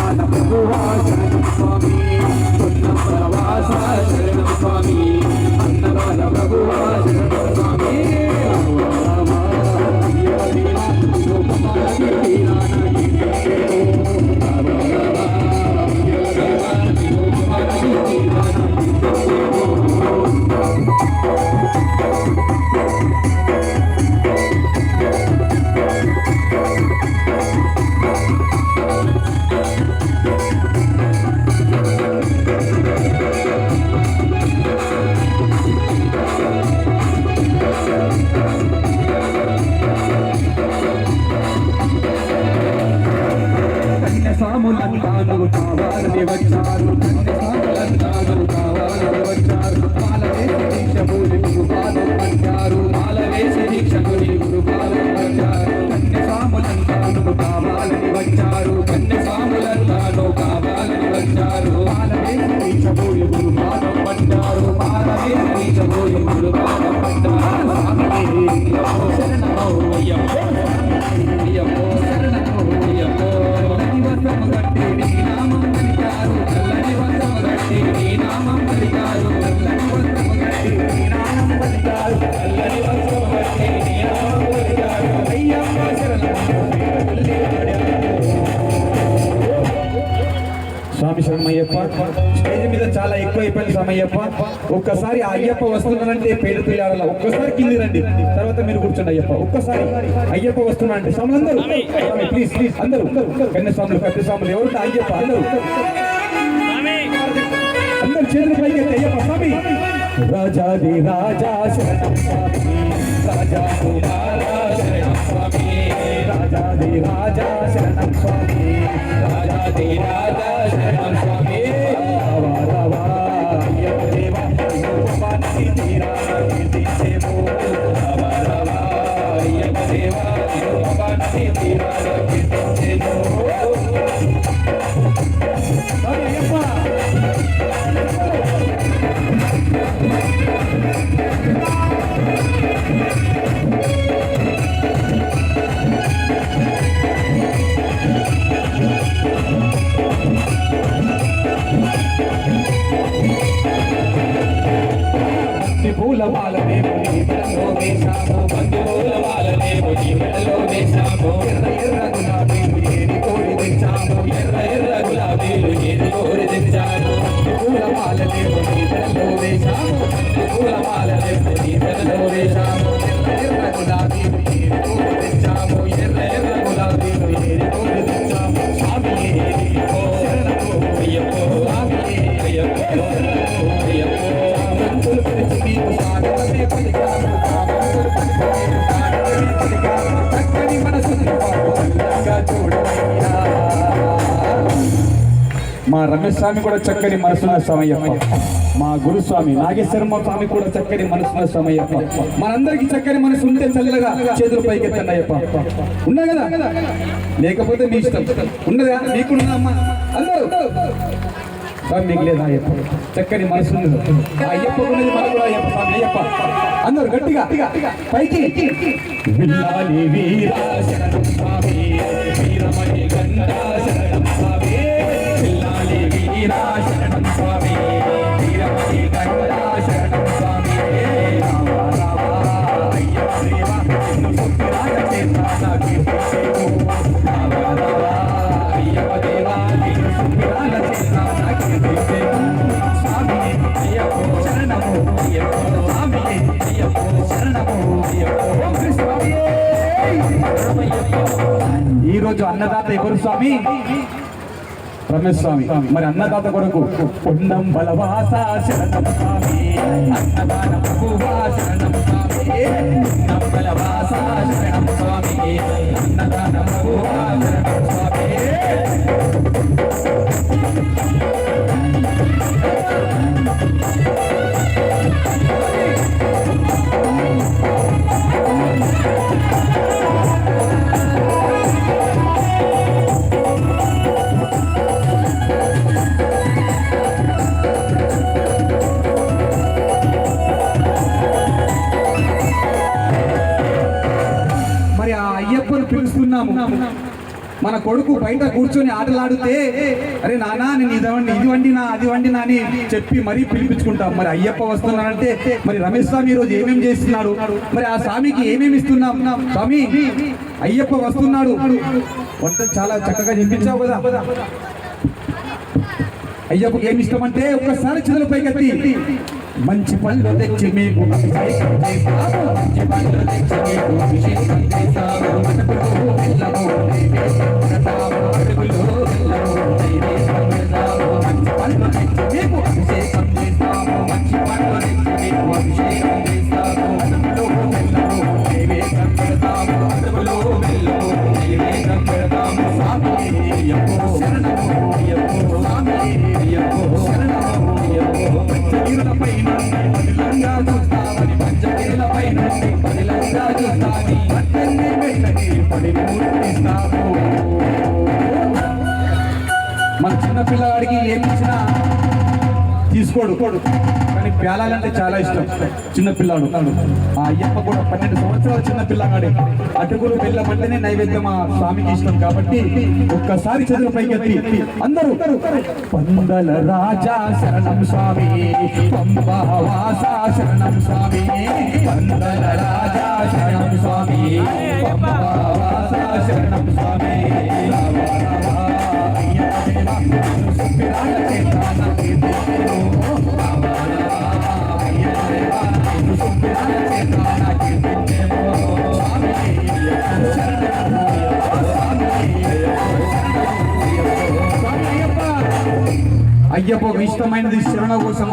అన్నదాన ప్రభువా శరణం స్వామి పొన్నమ్మల వాస శరణం స్వామి అన్నదాన ప్రభువా శరణం స్వామి సాములంతాను కావాలని వచ్చారు సాములంతాను కావాలని వచ్చారు మాలవేసి దీక్షముని గురుపాలు అంటారు మాలవేసి దీక్షముని గురుపాలు అంటారు కన్య సాములంతాను కావాలని వచ్చారు కన్య సాములంతాను కావాలని వచ్చారు మాలవేసి దీక్షముని గురుపాలు అంటారు మాలవేసి దీక్షముని గురుపాలు అంటారు శరణమో అయ్యప్పో అయ్యప్పో శరణమో అయ్యప్పో వసము గట్టి నీ నామం పలికారు చల్లని వసము గట్టి నీ నామం పలికారు చల్లని వసము గట్టి నీ నామం పలికారు చల్లని వసము గట్టి నీ నామం పలికారు అయ్యప్ప స్వామి శరణమయ్యప్ప. స్టేజ్ మీద చాలా ఎక్కువ అయిపోయింది స్వామయ్యప్ప. ఒక్కసారి అయ్యప్ప వస్తున్నానంటే పేరు తెలియాల. ఒక్కసారి కింది రండి, తర్వాత మీరు కూర్చోండి అయ్యప్ప. ఒక్కసారి అయ్యప్ప వస్తున్నానంటే స్వాములందరూ ప్లీజ్ ప్లీజ్ అందరూ కన్య స్వాములు పెద్ద స్వాములు ఎవరు అయ్యప్ప అందరూ అందరు చేతులు పైకి అయ్యప్ప స్వామి. రాజాది రాజా శరణం స్వామి రాజా శరణం స్వామి రాజాది రాజా శరణం స్వామి రాజాది రాజా శరణం స్వామి రావా రావా అయ్యప్ప దేవా రూపాన్ని తీరాన కీర్తించేమో రావా రావా అయ్యప్ప దేవా రూపాన్ని తీరాన కీర్తించేమో అయ్యప్ప. పూల వాళ్ళనే మెడలో వేశాము బంతి పూల వాళ్ళనే మెడలో వేశాము ఎర్ర ఎర్ర గులాబీలు ఏది కోరి తెచ్చాము ఎర్ర ఎర్ర గులాబీలు ఏది కోరి తెచ్చాము పూల వాళ్ళనే మెడలో వేశాము పూల వాళ్ళనే మెడలో వేశాము ఎర్ర ఎర్ర గులాబీలు ఏది కోరి తెచ్చాము ఎర్ర ఎర్ర గులాబీలు ఏది కోరి తెచ్చాము స్వామి అయ్యప్పో శరణమో అయ్యప్పో స్వామి అయ్యప్పో శరణమో అయ్యప్పో మంతులు పిలిచి నీకు స్వాగతమే పలికాము చక్కని మనసుని చూడవయ్యా. మా రమేష్ స్వామి కూడా చక్కని మనసున్న స్వామయ్యప్ప. మా గురుస్వామి నాగేశ్వరమ్మ స్వామి కూడా చక్కని మనసున్న స్వామయ్యప్ప. మనందరికీ చక్కని మనసు ఉంటే చల్లగా చేతులు పైకెత్తండి అయ్యప్ప. ఉన్నా కదా, లేకపోతే మీ ఇష్టం. ఉన్నదా మీకున్నా అమ్మ అందరూ మీకు లేదా అయ్యప్ప చక్కని మనసు అయ్యప్ప ఉన్నది మన కూడా అయ్యప్ప స్వామి అయ్యప్ప. అందరూ గట్టిగా పైకి విల్లాలి వీరా శరణం స్వామి వీరమణి గంగా శరణం స్వామి విల్లాలి వీరా శరణం స్వామి వీరమణి గంగా శరణం స్వామి రావా రావా అయ్యప్ప దేవా నిన్ను సుఖరాజ చేతాన కీర్తించేము రావా రావా అయ్యప్ప దేవా నిన్ను సుఖరాజ చేతాన కీర్తించేము స్వామి అయ్యప్పో శరణము అయ్యప్పో స్వామి అయ్యప్పో శరణము అయ్యప్పో స్వామి. ఈరోజు అన్నదాత ఎవరు స్వామి? రమేష్ స్వామి. మరి అన్నదాత కొరకు పొన్నం బలవాస శరణం స్వామి అన్నదాన ప్రభువా శరణం స్వామి పొన్నం బలవాస శరణం స్వామి అన్నదాన ప్రభువా శరణం స్వామి. మన కొడుకు బయట కూర్చొని ఆటలాడితే అరే నానా నేను ఇది వండినా అది వండినా అని చెప్పి మరీ పిలిపించుకుంటాం. మరి అయ్యప్ప వస్తున్నానంటే మరి రమేష్ స్వామి ఈరోజు ఏమేమి చేస్తున్నాడు, మరి ఆ స్వామికి ఏమేమి ఇస్తున్నాం? స్వామి అయ్యప్ప వస్తున్నాడు, వంట చాలా చక్కగా చెప్పించావు కదా. అయ్యప్పకి ఏమి ఇష్టమంటే ఒక్కసారి చేతుల పైకెత్తి మంచి పళ్ళు తెచ్చి మీకు అభిషేకం చేస్తాము, మంచి పళ్ళు తెచ్చి మీకు అభిషేకం చేస్తాము, అడుగులో వెళ్ళము నైవేద్యం పెడతాము, అడుగులో వెళ్ళము నైవేద్యం పెడతాము, మంచి పళ్ళు తెచ్చి మీకు అభిషేకం చేస్తాము, మంచి పళ్ళు తెచ్చి మీకు అభిషేకం చేస్తాము, అడుగులో వెళ్ళము నైవేద్యం పెడతాము, అడుగులో వెళ్ళము నైవేద్యం పెడతాము. స్వామి అయ్యప్పో శరణము అయ్యప్పో, స్వామి అయ్యప్పో శరణము అయ్యప్పో. పంచగిరులపై నుండి పదిలంగా చూస్తామని, పంచగిరులపై నుండి పదిలంగా చూస్తామని, పద్దెన్ని మెట్లకి పడి ముట్టిస్తాము. మన చిన్న పిల్లవాడికి ఏమిచ్చినా తీసుకోడు, కానీ ప్యాలాలంటే చాలా ఇష్టం చిన్న పిల్లాడు. ఆ అయ్యప్ప కూడా 12 సంవత్సరాల చిన్న పిల్లగాడే. అటుకులు బెల్లమంటేనే నైవేద్యం ఆ స్వామికి ఇష్టం కాబట్టి ఒక్కసారి చేతుల పైకెత్తి అందరూ పందల రాజా శరణం స్వామి, పంబవాస శరణం స్వామి, పందల రాజా శరణం స్వామి, పంబవాస శరణం స్వామి. అయ్యప్ప ఇష్టమైనది శరణ కోసం